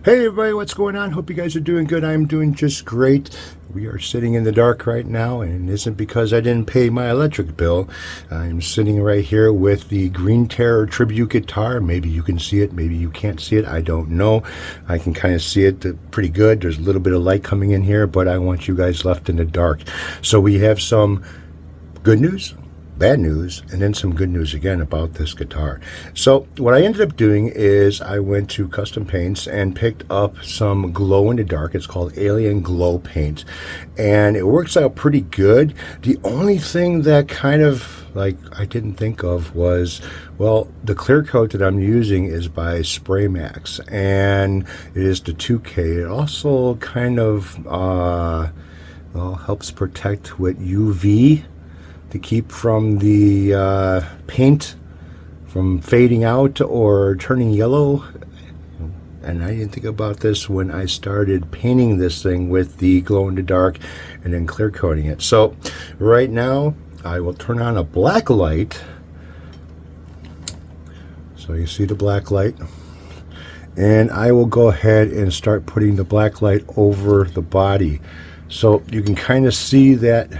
Hey everybody, what's going on? Hope you guys are doing good. I'm doing just great. We are sitting in the dark right now, and it isn't because I didn't pay my electric bill. I'm sitting right here with the GreeneTerror tribute guitar. Maybe you can see it, maybe you can't see it, I don't know. I can kind of see it pretty good. There's a little bit of light coming in here, but I want you guys left in the dark. So we have some good news, bad news, and then some good news again about this guitar. So what I ended up doing is I went to Custom Paints and picked up some glow in the dark. It's called Alien Glow paint, and it works out pretty good. The only thing that kind of I didn't think of was, well, the clear coat that I'm using is by Spray Max, and it is the 2K. It also kind of helps protect with UV to keep from the paint from fading out or turning yellow. And I didn't think about this when I started painting this thing with the glow in the dark and then clear coating it. So right now I will turn on a black light, so you see the black light, and I will go ahead and start putting the black light over the body, so you can kind of see that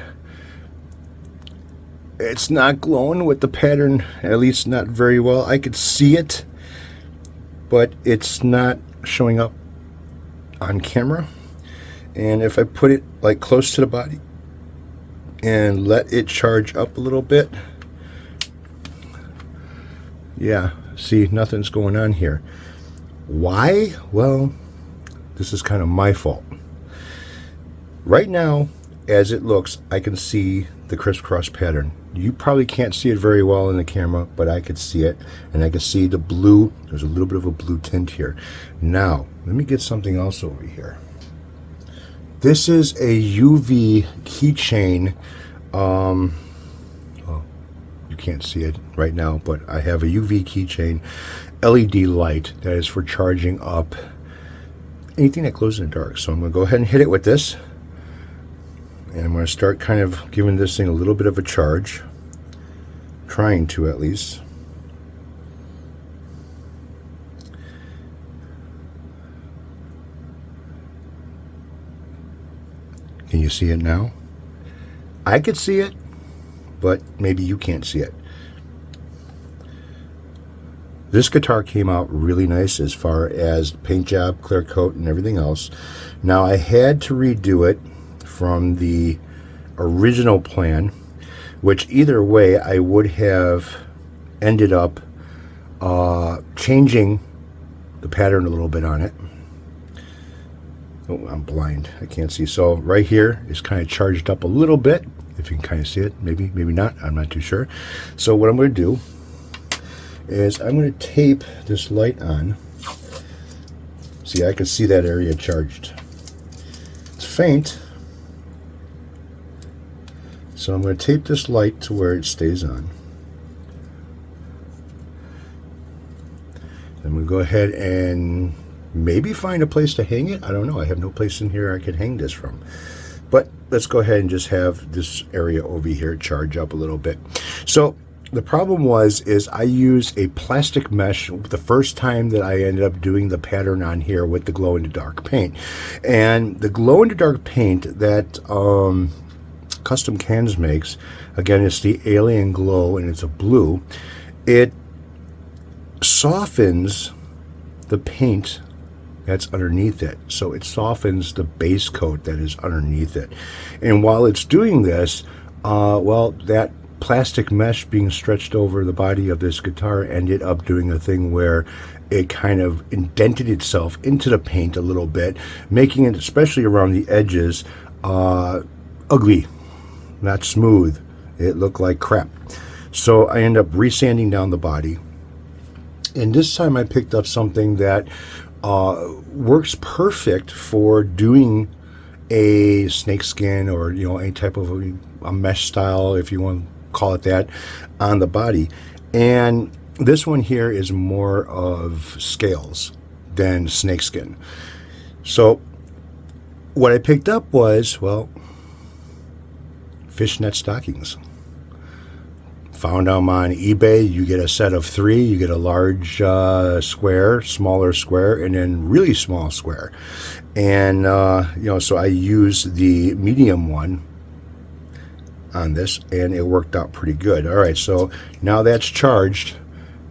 it's not glowing with the pattern, at least not very well. I could see it, but it's not showing up on camera. And if I put it like close to the body and let it charge up a little bit, yeah, see, nothing's going on here. Why? Well, this is kind of my fault. Right now, as it looks, I can see the crisscross pattern. You probably can't see it very well in the camera, but I could see it, and I can see the blue. There's a little bit of a blue tint here. Now, let me get something else over here. This is a UV keychain. Well, you can't see it right now, but I have a UV keychain LED light that is for charging up anything that glows in the dark. So I'm going to go ahead and hit it with this. And I'm going to start kind of giving this thing a little bit of a charge. Trying to, at least. Can you see it now? I could see it, but maybe you can't see it. This guitar came out really nice as far as paint job, clear coat, and everything else. Now I had to redo it from the original plan, which either way I would have ended up changing the pattern a little bit on it. Oh, I'm blind, I can't see. So right here is kind of charged up a little bit, if you can kind of see it. Maybe not, I'm not too sure. So what I'm going to do is I'm going to tape this light on. See, I can see that area charged. It's faint, so I'm going to tape this light to where it stays on. I'm going to go ahead and maybe find a place to hang it. I don't know. I have no place in here I could hang this from. But let's go ahead and just have this area over here charge up a little bit. So the problem is I used a plastic mesh the first time that I ended up doing the pattern on here with the glow-in-the-dark paint. And the glow-in-the-dark paint that Custom Cans makes, again, it's the Alien Glow, and it's a blue. It softens the paint that's underneath it, so it softens the base coat that is underneath it. And while it's doing this, well, that plastic mesh being stretched over the body of this guitar ended up doing a thing where it kind of indented itself into the paint a little bit, making it, especially around the edges, ugly, not smooth. It looked like crap. So I end up resanding down the body, and this time I picked up something that works perfect for doing a snakeskin, or any type of a mesh style, if you want to call it that, on the body. And this one here is more of scales than snakeskin. So what I picked up was, well, fishnet stockings. Found them on eBay. You get a set of 3. You get a large square, smaller square, and then really small square. And, so I used the medium one on this, and it worked out pretty good. All right, so now that's charged.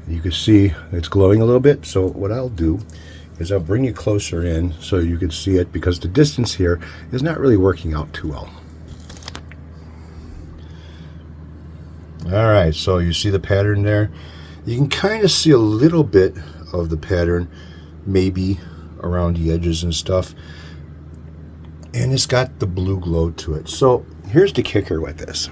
You can see it's glowing a little bit. So what I'll do is I'll bring you closer in so you can see it, because the distance here is not really working out too well. All right, so you see the pattern there. You can kind of see a little bit of the pattern maybe around the edges and stuff, and it's got the blue glow to it. So here's the kicker with this.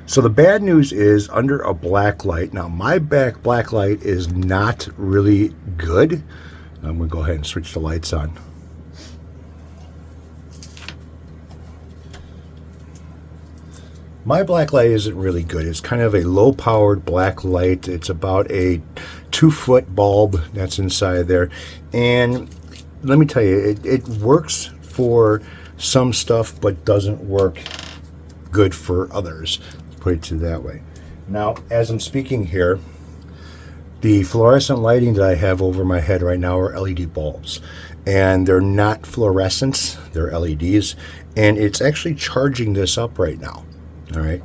So the bad news is under a black light. Now my black light is not really good. I'm gonna go ahead and switch the lights on. My black light isn't really good. It's kind of a low-powered black light. It's about a 2-foot bulb that's inside there. And let me tell you, it works for some stuff, but doesn't work good for others. Let's put it to that way. Now, as I'm speaking here, the fluorescent lighting that I have over my head right now are LED bulbs. And they're not fluorescents, they're LEDs. And it's actually charging this up right now. All right,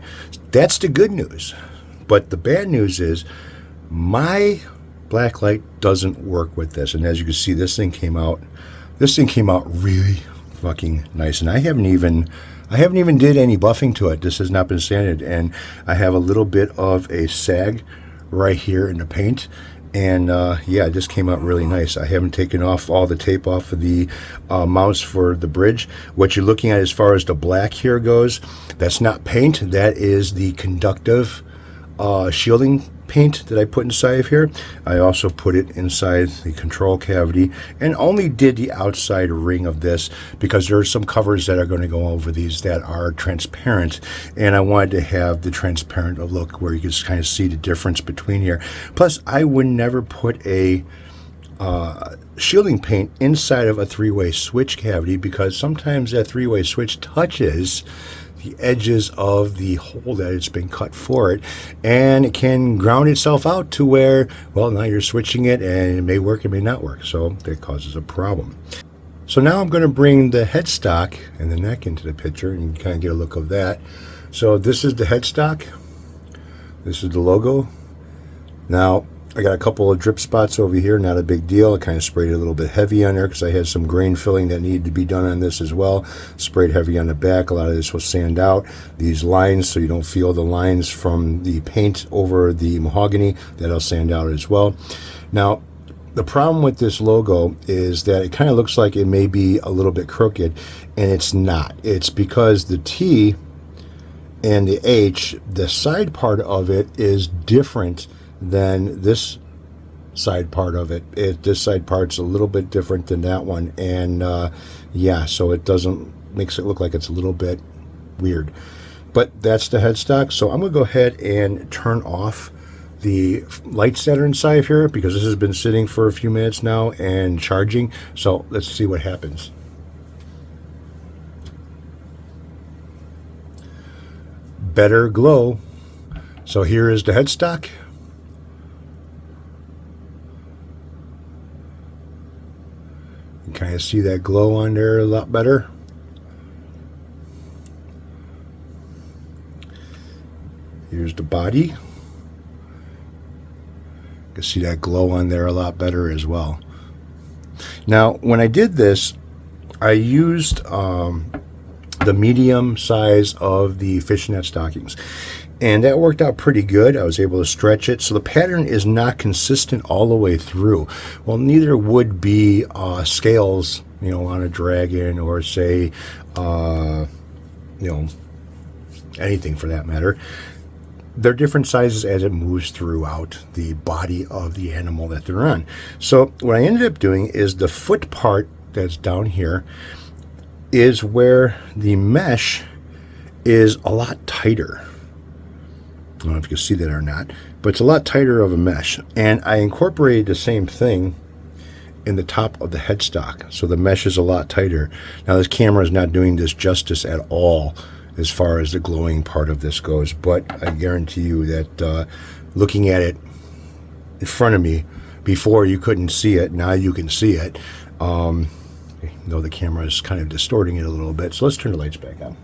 that's the good news. But the bad news is my black light doesn't work with this. And as you can see, this thing came out really fucking nice. And I haven't even did any buffing to it. This has not been sanded, and I have a little bit of a sag right here in the paint. And yeah, it just came out really nice. I haven't taken off all the tape off of the mounts for the bridge. What you're looking at as far as the black here goes, that's not paint. That is the conductive shielding paint that I put inside of here. I also put it inside the control cavity, and only did the outside ring of this because there are some covers that are going to go over these that are transparent, and I wanted to have the transparent look where you can kind of see the difference between here. Plus, I would never put a shielding paint inside of a 3-way switch cavity, because sometimes that 3-way switch touches the edges of the hole that it's been cut for it, and it can ground itself out to where, well, now you're switching it and it may work, it may not work, so that causes a problem. So now I'm going to bring the headstock and the neck into the picture and kind of get a look of that. So this is the headstock, this is the logo. Now I got a couple of drip spots over here, not a big deal. I kind of sprayed it a little bit heavy on there because I had some grain filling that needed to be done on this as well. Sprayed heavy on the back. A lot of this will sand out these lines so you don't feel the lines from the paint over the mahogany. That'll sand out as well. Now, the problem with this logo is that it kind of looks like it may be a little bit crooked, and it's not. It's because the T and the H, the side part of it is different than this side part of it. This side part's a little bit different than that one, and yeah, so it makes it look like it's a little bit weird. But that's the headstock. So I'm gonna go ahead and turn off the lights that are inside here, because this has been sitting for a few minutes now and charging. So let's see what happens. Better glow. So here is the headstock. You kind of see that glow on there a lot better. Here's the body. You can see that glow on there a lot better as well. Now, when I did this, I used the medium size of the fishnet stockings, and that worked out pretty good. I was able to stretch it, so the pattern is not consistent all the way through. Well, neither would be scales, you know, on a dragon, or say, you know, anything for that matter. They're different sizes as it moves throughout the body of the animal that they're on. So what I ended up doing is the foot part that's down here is where the mesh is a lot tighter. I don't know if you can see that or not, but it's a lot tighter of a mesh. And I incorporated the same thing in the top of the headstock, so the mesh is a lot tighter. Now this camera is not doing this justice at all. as far as the glowing part of this goes. But I guarantee you that looking at it in front of me, before you couldn't see it, now you can see it. Though the camera is kind of distorting it a little bit. So let's turn the lights back on.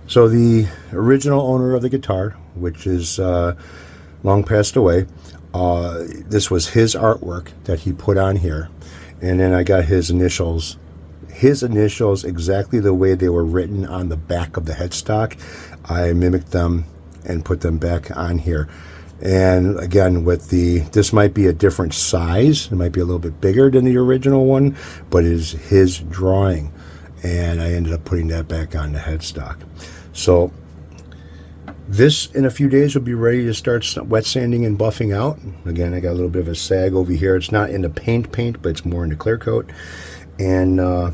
So the original owner of the guitar, which is long passed away, this was his artwork that he put on here. And then I got his initials exactly the way they were written on the back of the headstock. I mimicked them and put them back on here. And again, with this might be a different size. It might be a little bit bigger than the original one, but it is his drawing. And I ended up putting that back on the headstock. So this, in a few days, will be ready to start wet sanding and buffing out. Again, I got a little bit of a sag over here. It's not in the paint, but it's more in the clear coat. And I'll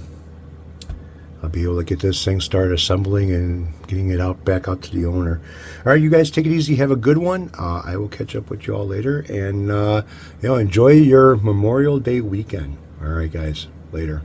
be able to get this thing started assembling and getting it back out to the owner. All right, you guys take it easy. Have a good one. I will catch up with you all later. And, enjoy your Memorial Day weekend. All right, guys. Later.